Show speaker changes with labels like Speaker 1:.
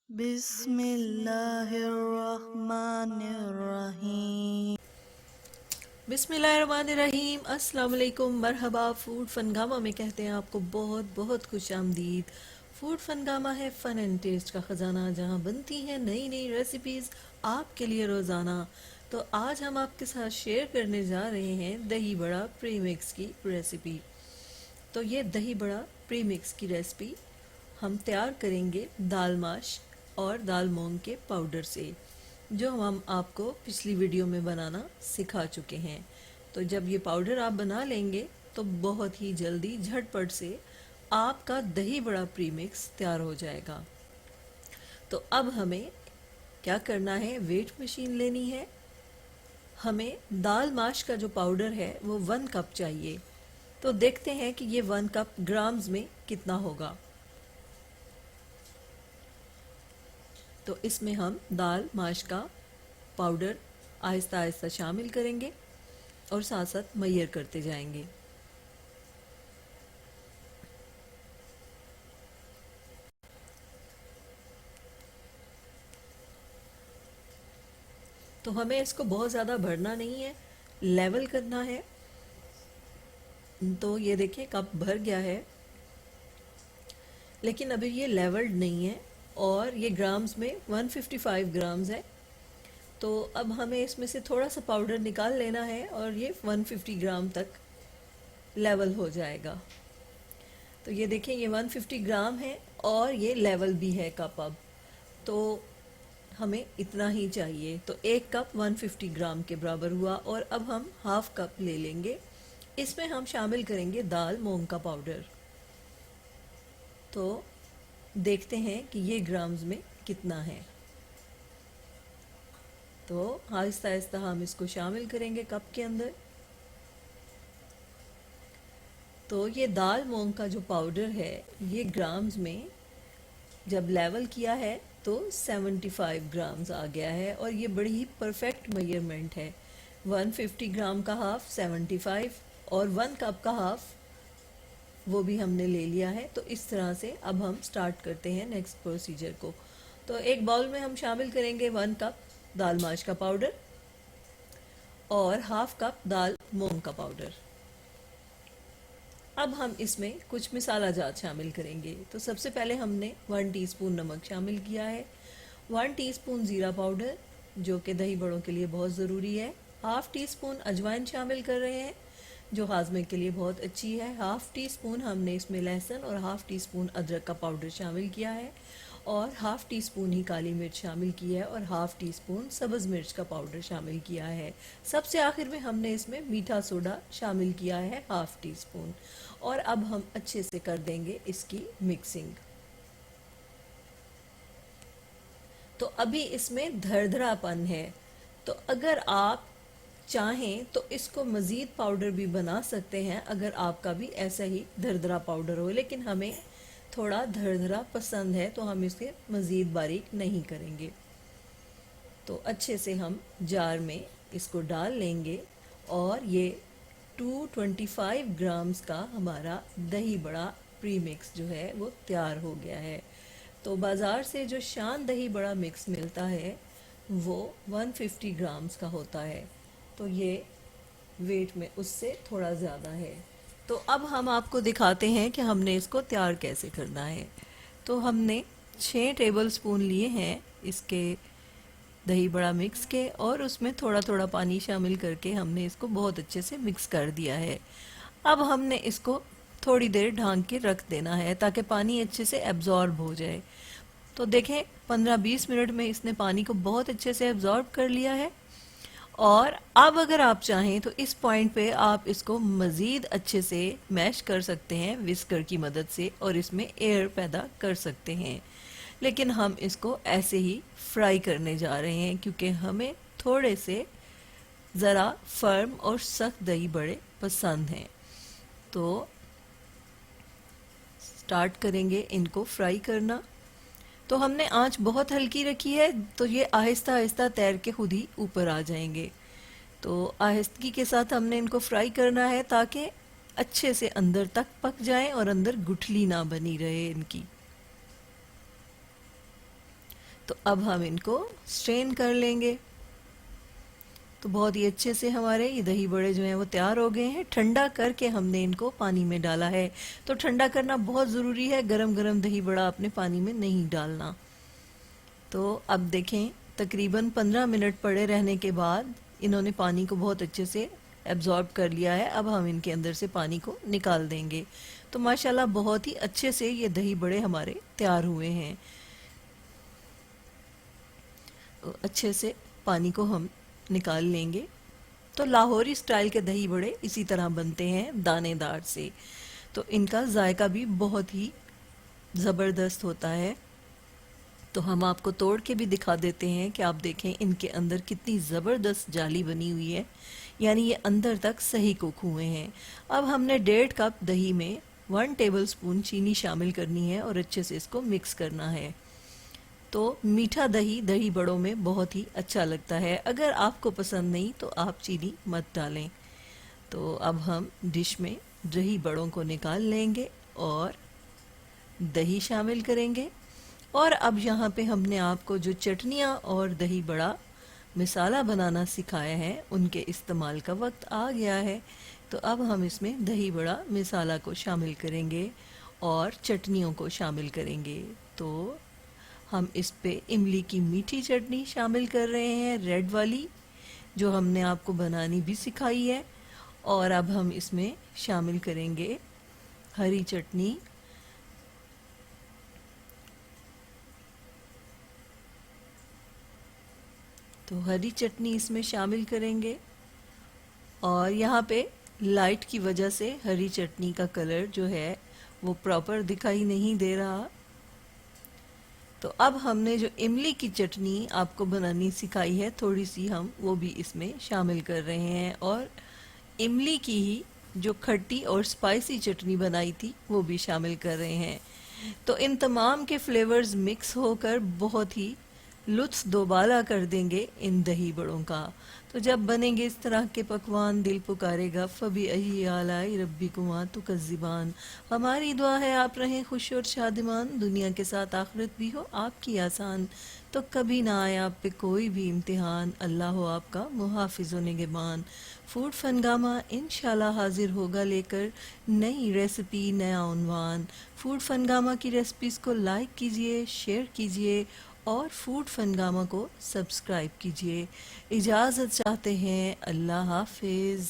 Speaker 1: बिस्मिल्लाहिर्रहमानिर्रहीम।
Speaker 2: बिस्मिल्लाहिर्रहमानिर्रहीम। अस्सलाम वालेकुम, मरहबा। फूड फनगामा में कहते हैं आपको बहुत बहुत खुश आमदीद। फूड फनगामा है फ़न एंड टेस्ट का ख़जाना, जहाँ बनती हैं नई नई रेसिपीज़ आपके लिए रोज़ाना। तो आज हम आपके साथ शेयर करने जा रहे हैं दही बड़ा प्रीमिक्स की रेसिपी। तो ये दही बड़ा प्रीमिक्स की रेसिपी हम तैयार करेंगे दाल माश और दाल मूंग के पाउडर से, जो हम आपको पिछली वीडियो में बनाना सिखा चुके हैं। तो जब ये पाउडर आप बना लेंगे तो बहुत ही जल्दी झटपट से आपका दही बड़ा प्रीमिक्स तैयार हो जाएगा। तो अब हमें क्या करना है, वेट मशीन लेनी है। हमें दाल माश का जो पाउडर है वो 1 कप चाहिए। तो देखते हैं कि ये 1 कप ग्राम्स में कितना होगा। तो इसमें हम दाल माश का पाउडर आहिस्ता आहिस्ता शामिल करेंगे और साथ साथ मैयर करते जाएंगे। तो हमें इसको बहुत ज़्यादा भरना नहीं है, लेवल करना है। तो ये देखिए कप भर गया है, लेकिन अभी ये लेवल्ड नहीं है और ये ग्राम्स में 155 ग्राम्स है। तो अब हमें इसमें से थोड़ा सा पाउडर निकाल लेना है और ये 150 ग्राम तक लेवल हो जाएगा। तो ये देखें ये 150 ग्राम है और ये लेवल भी है कप अब। तो हमें इतना ही चाहिए। तो 1 कप 150 ग्राम के बराबर हुआ और अब हम हाफ कप ले लेंगे। इसमें हम शामिल करेंगे दाल मूंग का पाउडर। तो देखते हैं कि ये ग्राम्स में कितना है। तो आहिस्ता आहिस्ता हम इसको शामिल करेंगे कप के अंदर। तो ये दाल मूंग का जो पाउडर है ये ग्राम्स में जब लेवल किया है तो 75 ग्राम्स आ गया है और ये बड़ी ही परफेक्ट मेजरमेंट है। 150 ग्राम का हाफ 75 और 1 कप का हाफ वो भी हमने ले लिया है। तो इस तरह से अब हम स्टार्ट करते हैं नेक्स्ट प्रोसीजर को। तो एक बाउल में हम शामिल करेंगे 1 कप दाल माश का पाउडर और हाफ कप दाल मूंग का पाउडर। अब हम इसमें कुछ मिसाला जात शामिल करेंगे। तो सबसे पहले हमने 1 टीस्पून नमक शामिल किया है, 1 टीस्पून ज़ीरा पाउडर जो कि दही बड़ों के लिए बहुत ज़रूरी है, हाफ़ टी स्पून अजवाइन शामिल कर रहे हैं जो हाजमे के लिए बहुत अच्छी है, हाफ़ टी स्पून हमने इसमें लहसुन और हाफ़ टी स्पून अदरक का पाउडर शामिल किया है और हाफ़ टी स्पून ही काली मिर्च शामिल की है और हाफ़ टी स्पून सब्ज़ मिर्च का पाउडर शामिल किया है। सबसे आखिर में हमने इसमें मीठा सोडा शामिल किया है हाफ़ टी स्पून। और अब हम अच्छे से कर देंगे इसकी मिक्सिंग। तो अभी इसमें धरधरापन है, तो अगर आप चाहें तो इसको मज़ीद पाउडर भी बना सकते हैं अगर आपका भी ऐसा ही धरधरा पाउडर हो, लेकिन हमें थोड़ा धरधरा पसंद है तो हम इसके मज़ीद बारीक नहीं करेंगे। तो अच्छे से हम जार में इसको डाल लेंगे और ये 225 ग्राम्स का हमारा दही बड़ा प्रीमिक्स जो है वो तैयार हो गया है। तो बाज़ार से जो शान दही बड़ा मिक्स मिलता है वो 150 ग्राम्स का होता है, तो ये वेट में उससे थोड़ा ज़्यादा है। तो अब हम आपको दिखाते हैं कि हमने इसको तैयार कैसे करना है। तो हमने 6 टेबल स्पून लिए हैं इसके दही बड़ा मिक्स के और उसमें थोड़ा थोड़ा पानी शामिल करके हमने इसको बहुत अच्छे से मिक्स कर दिया है। अब हमने इसको थोड़ी देर ढांक के रख देना है ताकि पानी अच्छे से एब्जॉर्ब हो जाए। तो देखें 15-20 मिनट में इसने पानी को बहुत अच्छे से एब्जॉर्ब कर लिया है। और अब अगर आप चाहें तो इस पॉइंट पे आप इसको मज़ीद अच्छे से मैश कर सकते हैं विस्कर की मदद से और इसमें एयर पैदा कर सकते हैं, लेकिन हम इसको ऐसे ही फ्राई करने जा रहे हैं क्योंकि हमें थोड़े से ज़रा फर्म और सख्त दही बड़े पसंद हैं। तो स्टार्ट करेंगे इनको फ्राई करना। तो हमने आंच बहुत हल्की रखी है तो ये आहिस्ता आहिस्ता तैर के खुद ही ऊपर आ जाएंगे। तो आहिस्तगी के साथ हमने इनको फ्राई करना है ताकि अच्छे से अंदर तक पक जाएं और अंदर गुठली ना बनी रहे इनकी। तो अब हम इनको स्ट्रेन कर लेंगे। तो बहुत ही अच्छे से हमारे ये दही बड़े जो हैं वो तैयार हो गए हैं। ठंडा करके हमने इनको पानी में डाला है। तो ठंडा करना बहुत ज़रूरी है, गरम गरम दही बड़ा अपने पानी में नहीं डालना। तो अब देखें, तकरीबन 15 मिनट पड़े रहने के बाद इन्होंने पानी को बहुत अच्छे से एब्जॉर्ब कर लिया है। अब हम इनके अंदर से पानी को निकाल देंगे। तो माशाल्लाह बहुत ही अच्छे से ये दही बड़े हमारे तैयार हुए हैं। तो अच्छे से पानी को हम निकाल लेंगे। तो लाहौरी स्टाइल के दही बड़े इसी तरह बनते हैं, दानेदार से। तो इनका जायका भी बहुत ही ज़बरदस्त होता है। तो हम आपको तोड़ के भी दिखा देते हैं कि आप देखें इनके अंदर कितनी ज़बरदस्त जाली बनी हुई है, यानी ये अंदर तक सही कुक हुए हैं। अब हमने 1.5 कप दही में 1 टेबलस्पून चीनी शामिल करनी है और अच्छे से इसको मिक्स करना है। तो मीठा दही दही बड़ों में बहुत ही अच्छा लगता है। अगर आपको पसंद नहीं तो आप चीनी मत डालें। तो अब हम डिश में दही बड़ों को निकाल लेंगे और दही शामिल करेंगे। और अब यहाँ पे हमने आपको जो चटनियाँ और दही बड़ा मसाला बनाना सिखाया है उनके इस्तेमाल का वक्त आ गया है। तो अब हम इसमें दही बड़ा मसाला को शामिल करेंगे और चटनियों को शामिल करेंगे। तो हम इस पे इमली की मीठी चटनी शामिल कर रहे हैं, रेड वाली, जो हमने आपको बनानी भी सिखाई है। और अब हम इसमें शामिल करेंगे हरी चटनी। तो हरी चटनी इसमें शामिल करेंगे। और यहाँ पे लाइट की वजह से हरी चटनी का कलर जो है वो प्रॉपर दिखाई नहीं दे रहा। तो अब हमने जो इमली की चटनी आपको बनानी सिखाई है, थोड़ी सी हम वो भी इसमें शामिल कर रहे हैं। और इमली की ही जो खट्टी और स्पाइसी चटनी बनाई थी वो भी शामिल कर रहे हैं। तो इन तमाम के फ्लेवर्स मिक्स होकर बहुत ही लुत्फ दोबाला कर देंगे इन दही बड़ों का। तो जब बनेंगे इस तरह के पकवान, दिल पुकारेगा फबी अही आलाई रब्बी कुमा तुकज़िबान। हमारी दुआ है आप रहें खुश और शादिमान, दुनिया के साथ आखिरत भी हो आपकी आसान। तो कभी ना आए आप पे कोई भी इम्तिहान, अल्लाह हो आपका मुहाफिज़ व निगहबान। फूड फनगामा इंशाल्लाह हाजिर होगा लेकर नई रेसिपी, नया उन्वान। फूड फनगामा की रेसिपीज़ को लाइक कीजिए, शेयर कीजिए और फूड फनगामा को सब्सक्राइब कीजिए। इजाज़त चाहते हैं, अल्लाह हाफिज़।